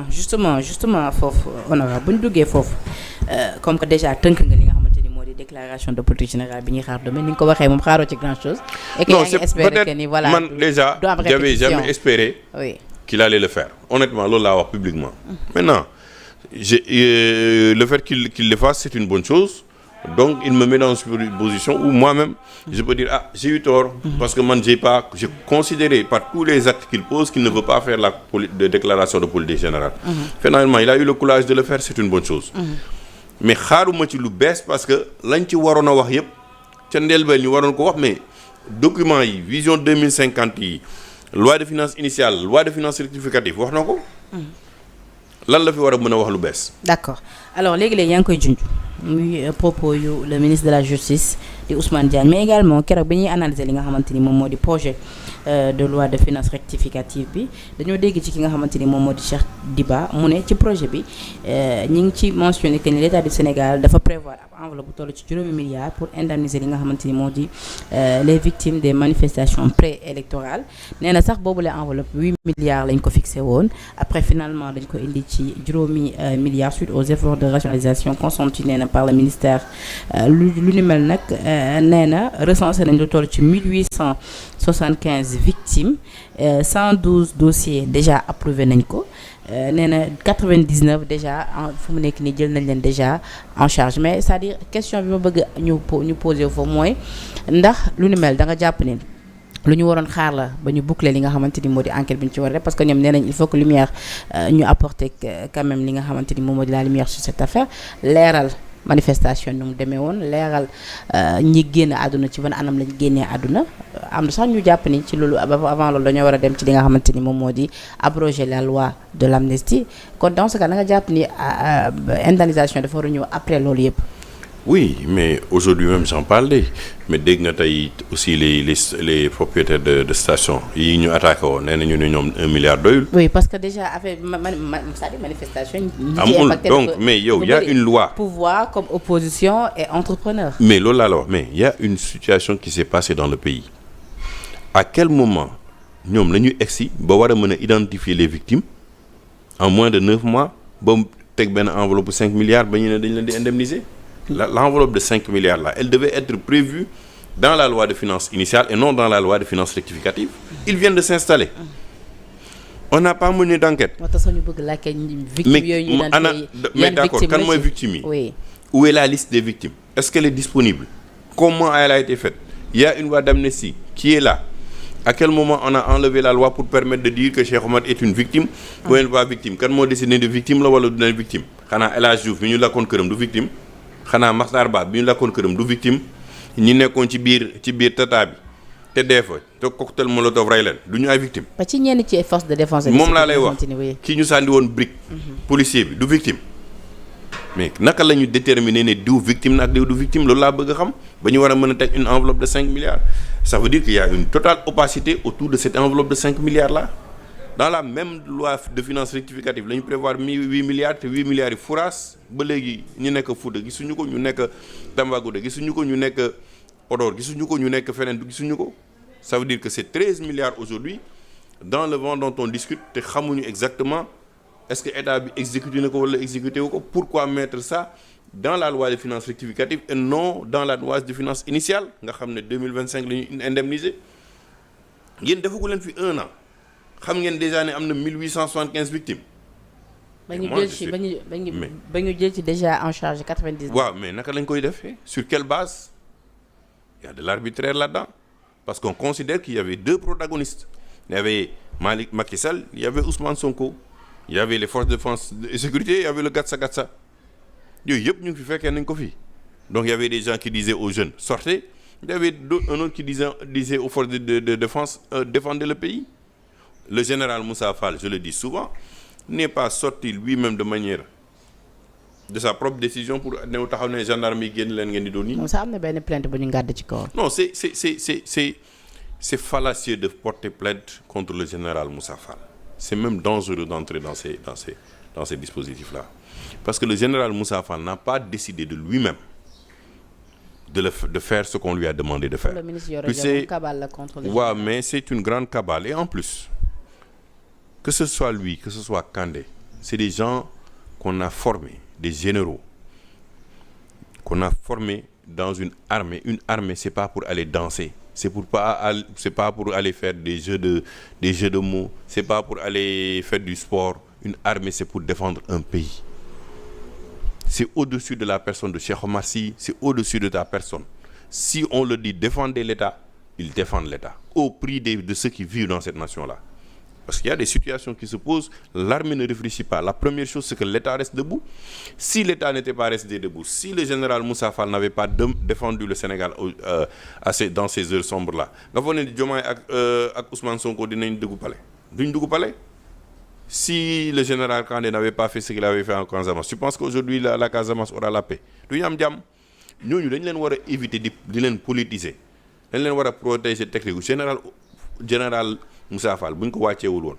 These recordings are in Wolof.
justement foofu honorable bu ñu duggee foofu comme que déjà tënk nga li nga xamante ni moo di déclaration de politique générale bi ñuy xaar demain ni nga ko waxee moom xaaroo ci grand chose. et que yaa ngi espérer que ni voilà man déjà j'avais jamais espéré oui qu'il allait le faire honnêtement loolu laa wax publiquement. Maintenant le fait qu'il le fasse c'est une bonne chose. Donc il me met dans une position où moi-même je peux dire j'ai eu tort parce que man j'ai considéré par tous les actes qu'il pose qu'il ne veut pas faire la déclaration de politique générale. Finalement il a eu le courage de le faire, c'est une bonne chose. Mais xaaruma ci lu bees parce que lañ ci waroon a wax yëpp ca ndélbeen ñu waroon ko wax mais document yi vision 2050 yi loi de finances initiale loi de finances rectificative wax na ko. Lan la fi war a mën a wax lu bees. D'accord alors léegi-léegi yaa ngi koy junj muy propos yu le ministre de la justice di Ousmane Diagne mais également keroog bi ñuy analyser li nga xamante ni moom moo di projet de loi de finances rectificative bi dañoo dégg ci ki nga xamante ni moom moo di Cheikh Diba mu ne ci projet bi ñi ngi ci mentionné que ni l'État du Sénégal dafa prévoir ab enveloppe bu toll ci juróomi milliards pour indemniser li nga xamante ni moo di les victimes des manifestations préélectorales nee na sax boobu la enveloppe 8 milliards lañ ko fixé woon après finalement dañ ko indi ci juróomi milliards suite aux efforts de rationalisation consentis nee na par le ministère lu ni mel nag nee na recensé nañ lu toll ci 1875 victimes 112 dossiers déjà approuvé nañ ko nee na 99 déjà fu mu nekk nii jël nañ leen déjà en charge mais c'est-à-dire question bi ma bëgg ñu posé foofu mooy ndax lu ni mel da nga jàpp ne lu ñu waroon xaar la ba ñu boucler li nga xamante ni moo di enquête bi ñu ci war a def parce que ñoom nee nañ il faut que lumière ñu apporter quand même li nga xamante ni moom moo di la lumière sur cette affaire leeral manifestation nu mu demee woon leeral ñi génn àdduna ci ban anam lañ génnee àdduna am na sax ñu jàpp ni ci loolu avant loolu dañoo war a dem ci li nga xamante ni moom moo di abroger la loi de l'amnistie kon dans ce cas da nga jàpp ni indemnisation dafa war a ñëw après loolu yëpp. Oui, mais aujourd'hui même j'en parlais mais dégg nga tey aussi les propriétaires de stations yi ñu attaqué woon nee nañu ne ñoom 1 milliard doyul. Oui, parce que déjà avec c'est-à-dire manifestation. amul donc mais yow y a une loi. Pouvoir comme opposition et entrepreneur. Mais loolu laa la wax mais y a une situation qui s'est passée dans le pays à quel moment ñoom la ñu egsi ba war a mën a identifier les victimes en moins de 9 mois ba mu teg benn enveloppe 5 milliards ba ñu ne dañ leen di indemniser. L'enveloppe de 5 milliards là, elle devait être prévue dans la loi de finances initiale et non dans la loi de finances rectificative. Ils viennent de s'installer. On n'a pas mené d'enquête. Mais d'accord, quand moi victime, oui. Où est la liste des victimes? Est-ce qu'elle est disponible? Comment elle a été faite? Il y a une loi d'amnistie qui est là. À quel moment on a enlevé la loi pour permettre de dire que Cheikh Omar est une victime ou elle n'est pas victime? Quand moi décidé de victime là wala du victime? Xanaa El Hadj Diouf bi ñu lakkoon këram du victime? Xanaa Makhtar Ba bi ñu lakkoon këram du victime ñi nekkoon ci biir tata bi te dee fa te cocktail molotov rey leen du ñu ay victime. ba ci ñenn ci force de défense. moom laa lay wax kii ñu sànni woon brique. policier bi du victime. mais naka la ñu déterminer ne diw victime na ak diw du victime loolu laa bëgg a xam ba ñu war a mën a teg une enveloppe de 5 milliards. Ça veut dire qu'il y a une totale opacité autour de cette enveloppe de 5 milliards là. Dans la même loi de finances rectificative la ñu prévoir 8 milliards te 8 milliards yi furaas ba léegi ñu nekk Fouta gisuñu ko ñu nekk Tambacounda gisuñu ko ñu nekk Podor gisuñu ko ñu nekk feneen gisuñu ko. Ça veut dire que c'est 13 milliards aujourd'hui dans le vent dont on discute te xamuñu exactement est-ce que état bi exécuté na ko wala exécuté wu ko. Pourquoi mettre ça dans la loi de finances rectificative et non dans la loi de finances initiale nga xam ne 2025 la ñu indemniser yéen defagu leen fi 1 an. xam ngeen déjà ne am na 1875 victimes. ba ñu jël ci déjà en charge 99. waaw mais naka lañ koy defee sur quelle base il y a de l'arbitraire là-dedans parce qu'on considère qu'il y avait 2 protagonistes il y avait Macky Sall il y avait Ousmane Sonko il y avait les forces de défense et sécurité il y avait le Gatsa yooyu yëpp ñu ngi fi fekkee nañ ko fi donc il y avait des gens qui disaient aux jeunes sortez il y avait un autre qui disait aux forces de défense défendez le pays. Le général Moussa Fall, je le dis souvent, n'est pas sorti lui-même de manière de sa propre décision pour ne taxaw ne gendarme yi génn leen ngeen di doon nii. non ça am na benn plainte bu ñu gàdd ci kaw. Non, c'est fallacieux de porter plainte contre le général Moussa Fall. C'est même dangereux d'entrer dans ces dispositifs-là. Parce que le général Moussa Fall n'a pas décidé de lui-même de faire ce qu'on lui a demandé de faire. Le ministre Yoro Dia cabale la contre le général. Ouais, mais c'est une grande cabale et en plus que ce soit lui, que ce soit Kandé, c'est des gens qu'on a formés, des généraux qu'on a formés dans une armée. Une armée, c'est pas pour aller danser, c'est pas pour aller faire des jeux de mots, c'est pas pour aller faire du sport. Une armée, c'est pour défendre un pays. C'est au-dessus de la personne de Cheikh Omar Sy, c'est au-dessus de ta personne. Si on le dit, défendez l'État, ils défendent l'État, au prix de ceux qui vivent dans cette nation-là. Parce qu'il y a des situations qui se posent, l'armée ne réfléchit pas. La première chose, c'est que l'État reste debout. Si l'État n'était pas resté debout, si le général Moussa Fall n'avait pas défendu le Sénégal dans ces heures sombres-là, nga foog ne Diomaye ak Ousmane Sonko dinañ dugg palais duñ dugg palais. Si le général Kandé n'avait pas fait ce qu'il avait fait en Casamance, tu penses qu'aujourd'hui la Casamance aura la paix? Du ñu am jàmm. Ñooñu dañ leen war a éviter di leen politiser, dañ leen war a protéger technique. Général Moussa Fall bu ñu ko wàcceewul woon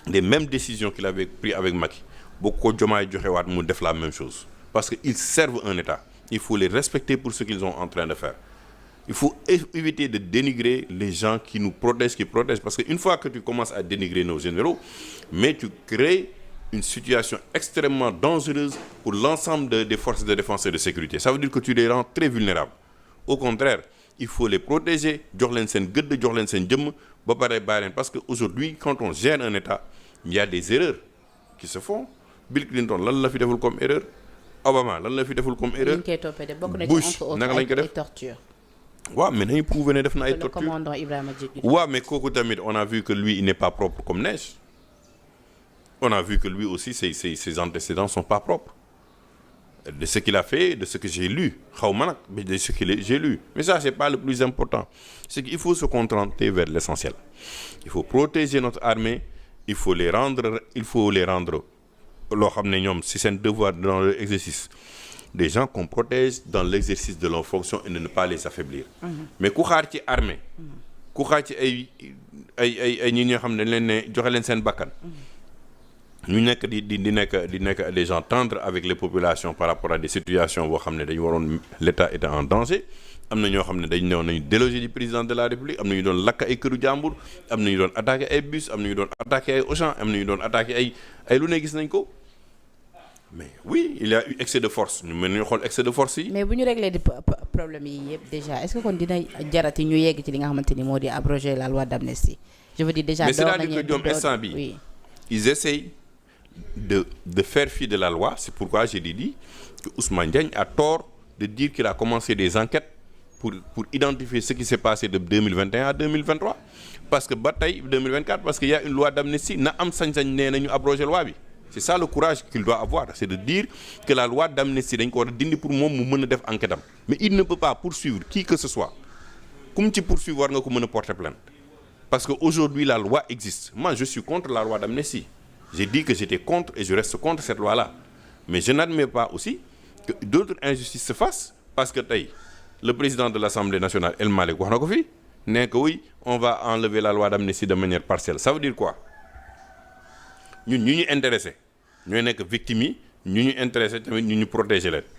les mêmes décisions qu'il avait pris avec Macky boo ko Diomaye joxewaat mu def la même chose, parce que ils servent un État. Il faut les respecter pour ce qu'ils sont en train de faire. Il faut éviter de dénigrer les gens qui nous protègent, qui protègent, parce qu'une fois que tu commences à dénigrer nos généraux, mais tu crées une situation extrêmement dangereuse pour l'ensemble des forces de défense et de sécurité. Ça veut dire que tu les rends très vulnérables. Au contraire, il faut les protéger, jox leen seen gëdd, jox leen seen jëmm ba pare bàyyi leen, parce que aujourd'hui quand on gère un État, il y a des erreurs qui se font. Bill Clinton lan la fi deful comme erreur, Obama lan la fi deful comme erreur, Bush naka lañ ko def torture. waaw mais nañu prouvé ne def na ay torture. Le commandant Ibrahima Diédhiou. waaw mais kooku tamit on a vu que lui il n'est pas propre comme neige. On a vu que lui aussi ses antécédents sont pas propres. De ce qu'il a fait, de ce que j'ai lu, mais de ce que j'ai lu. Mais ça, c'est pas le plus important. C'est qu'il faut se contenter vers l'essentiel. Il faut protéger notre armée, il faut les rendre, si c'est un devoir dans l'exercice. Des gens qu'on protège dans l'exercice de leurs fonctions et de ne pas les affaiblir. Mais ku xaar ci armée, ku xaar ci ay ñi ñoo xam ne dañ leen ne joxe leen seen bakkan. ñu nekk di nekk des gens tendres avec les populations par rapport à des situations boo xam ne dañu waroon l'État était en danger. Am na ñoo xam ne dañ newoon nañu déloger du président de la République, am na ñu doon lakk ay këru jàmbur, am na ñu doon attaqué ay bus, am na ñu doon attaqué ay Auchan, am na ñu doon attaqué ay lu ne gis nañ ko. Mais oui, il y a eu excès de force. Ñu mën nañu xool excès de force yi. Mais bu ñu réglé di problème yi yëpp déjà, est-ce que kon dina jarati ñu yegg ci li nga xamante ni moo di abroger la loi d'amnistie? Je veux dire déjà. Mais c'est-à-dire que ñoom instant bi, oui, ils essayent de faire fi de la loi. C'est pourquoi j'ai dit que Ousmane Diagne a tort de dire qu'il a commencé des enquêtes pour identifier ce qui s'est passé de 2021 à 2023. Parce que ba tey 2024, parce qu'il y a une loi d'amnistie, na am sañ-sañ nee nañu abroger loi bi. C'est ça le courage qu'il doit avoir, c'est de dire que la loi d'amnistie dañ ko war a dindi pour moom mu mën a def enquête am. Mais il ne peut pas poursuivre qui que ce soit. Comme ci poursuivre war nga ko mën a porter plainte. Parce que aujourd'hui la loi existe. Moi je suis contre la loi d'amnistie. J'ai dit que j'étais contre et je reste contre cette loi-là. Mais je n'admets pas aussi que d'autres injustices se fassent, parce que tey le président de l'Assemblée nationale El Malick wax na ko fi ne que oui on va enlever la loi d'amnistie de manière partielle. Ça veut dire quoi? ñun ñu intéressé ñooy nekk victimes yi, ñu intéressé tamit ñu protéger leen.